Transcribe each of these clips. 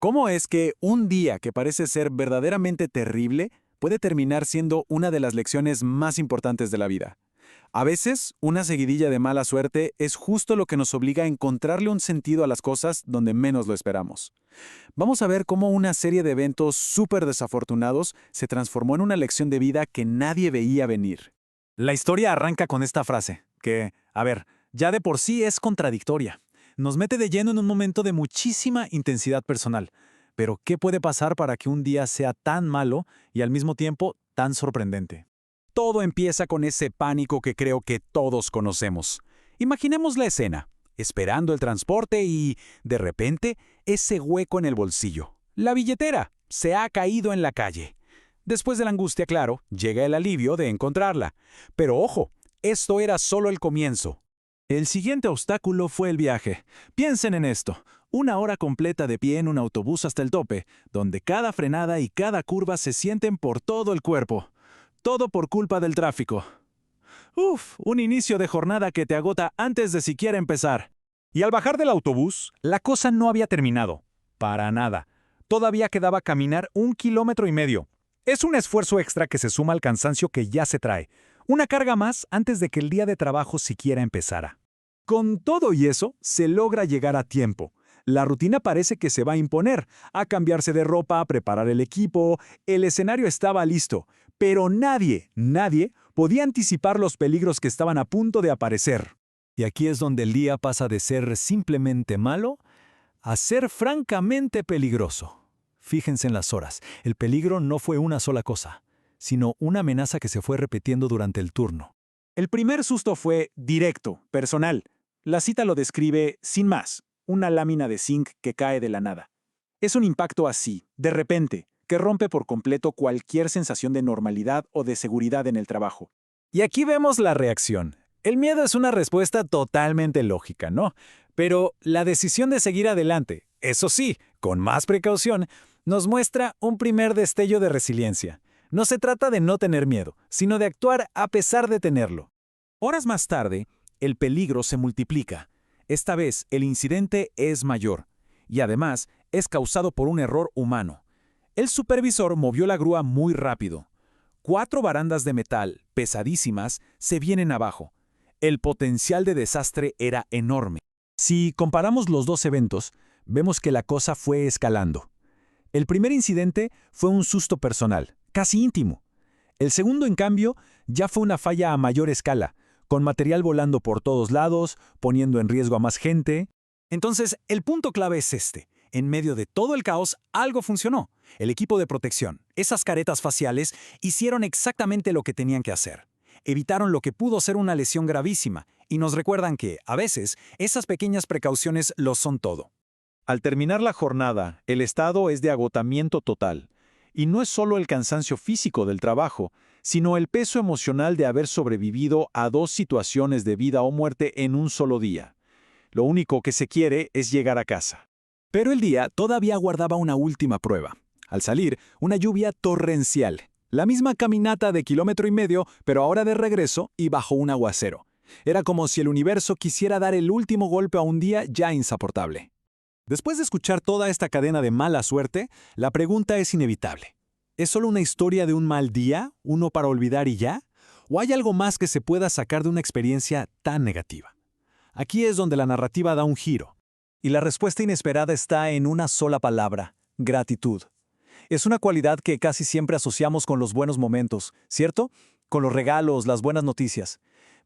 ¿Cómo es que un día que parece ser verdaderamente terrible puede terminar siendo una de las lecciones más importantes de la vida? A veces, una seguidilla de mala suerte es justo lo que nos obliga a encontrarle un sentido a las cosas donde menos lo esperamos. Vamos a ver cómo una serie de eventos súper desafortunados se transformó en una lección de vida que nadie veía venir. La historia arranca con esta frase, que, ya de por sí es contradictoria. Nos mete de lleno en un momento de muchísima intensidad personal. Pero, ¿qué puede pasar para que un día sea tan malo y al mismo tiempo tan sorprendente? Todo empieza con ese pánico que creo que todos conocemos. Imaginemos la escena, esperando el transporte y, de repente, ese hueco en el bolsillo. La billetera se ha caído en la calle. Después de la angustia, claro, llega el alivio de encontrarla. Pero ojo, esto era solo el comienzo. El siguiente obstáculo fue el viaje. Piensen en esto. Una hora completa de pie en un autobús hasta el tope, donde cada frenada y cada curva se sienten por todo el cuerpo. Todo por culpa del tráfico. Un inicio de jornada que te agota antes de siquiera empezar. Y al bajar del autobús, la cosa no había terminado. Para nada. Todavía quedaba caminar 1,5 kilómetros. Es un esfuerzo extra que se suma al cansancio que ya se trae. Una carga más antes de que el día de trabajo siquiera empezara. Con todo y eso, se logra llegar a tiempo. La rutina parece que se va a imponer, a cambiarse de ropa, a preparar el equipo, el escenario estaba listo, pero nadie podía anticipar los peligros que estaban a punto de aparecer. Y aquí es donde el día pasa de ser simplemente malo a ser francamente peligroso. Fíjense en las horas, el peligro no fue una sola cosa, sino una amenaza que se fue repitiendo durante el turno. El primer susto fue directo, personal. La cita lo describe sin más, una lámina de zinc que cae de la nada. Es un impacto así, de repente, que rompe por completo cualquier sensación de normalidad o de seguridad en el trabajo. Y aquí vemos la reacción. El miedo es una respuesta totalmente lógica, ¿no? Pero la decisión de seguir adelante, eso sí, con más precaución, nos muestra un primer destello de resiliencia. No se trata de no tener miedo, sino de actuar a pesar de tenerlo. Horas más tarde, el peligro se multiplica. Esta vez, el incidente es mayor, y además es causado por un error humano. El supervisor movió la grúa muy rápido. 4 barandas de metal, pesadísimas, se vienen abajo. El potencial de desastre era enorme. Si comparamos los dos eventos, vemos que la cosa fue escalando. El primer incidente fue un susto personal, casi íntimo. El segundo, en cambio, ya fue una falla a mayor escala, con material volando por todos lados, poniendo en riesgo a más gente. Entonces, el punto clave es este. En medio de todo el caos, algo funcionó. El equipo de protección, esas caretas faciales, hicieron exactamente lo que tenían que hacer. Evitaron lo que pudo ser una lesión gravísima y nos recuerdan que, a veces, esas pequeñas precauciones lo son todo. Al terminar la jornada, el estado es de agotamiento total. Y no es solo el cansancio físico del trabajo, sino el peso emocional de haber sobrevivido a 2 situaciones de vida o muerte en un solo día. Lo único que se quiere es llegar a casa. Pero el día todavía guardaba una última prueba. Al salir, una lluvia torrencial. La misma caminata de 1,5 kilómetros, pero ahora de regreso y bajo un aguacero. Era como si el universo quisiera dar el último golpe a un día ya insoportable. Después de escuchar toda esta cadena de mala suerte, la pregunta es inevitable. ¿Es solo una historia de un mal día, uno para olvidar y ya? ¿O hay algo más que se pueda sacar de una experiencia tan negativa? Aquí es donde la narrativa da un giro. Y la respuesta inesperada está en una sola palabra: gratitud. Es una cualidad que casi siempre asociamos con los buenos momentos, ¿cierto? Con los regalos, las buenas noticias.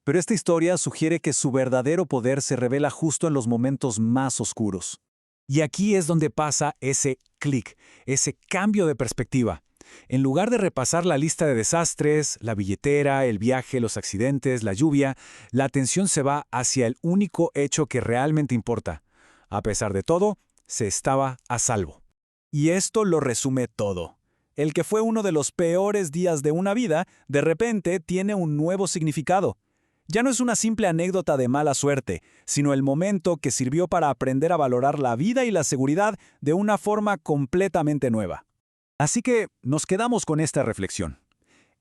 Pero esta historia sugiere que su verdadero poder se revela justo en los momentos más oscuros. Y aquí es donde pasa ese clic, ese cambio de perspectiva. En lugar de repasar la lista de desastres, la billetera, el viaje, los accidentes, la lluvia, la atención se va hacia el único hecho que realmente importa. A pesar de todo, se estaba a salvo. Y esto lo resume todo. El que fue uno de los peores días de una vida, de repente tiene un nuevo significado. Ya no es una simple anécdota de mala suerte, sino el momento que sirvió para aprender a valorar la vida y la seguridad de una forma completamente nueva. Así que nos quedamos con esta reflexión.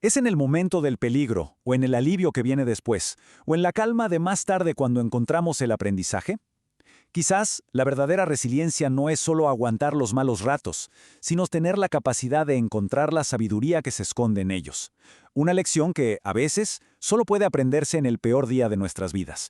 ¿Es en el momento del peligro, o en el alivio que viene después, o en la calma de más tarde cuando encontramos el aprendizaje? Quizás la verdadera resiliencia no es solo aguantar los malos ratos, sino tener la capacidad de encontrar la sabiduría que se esconde en ellos. Una lección que, a veces, solo puede aprenderse en el peor día de nuestras vidas.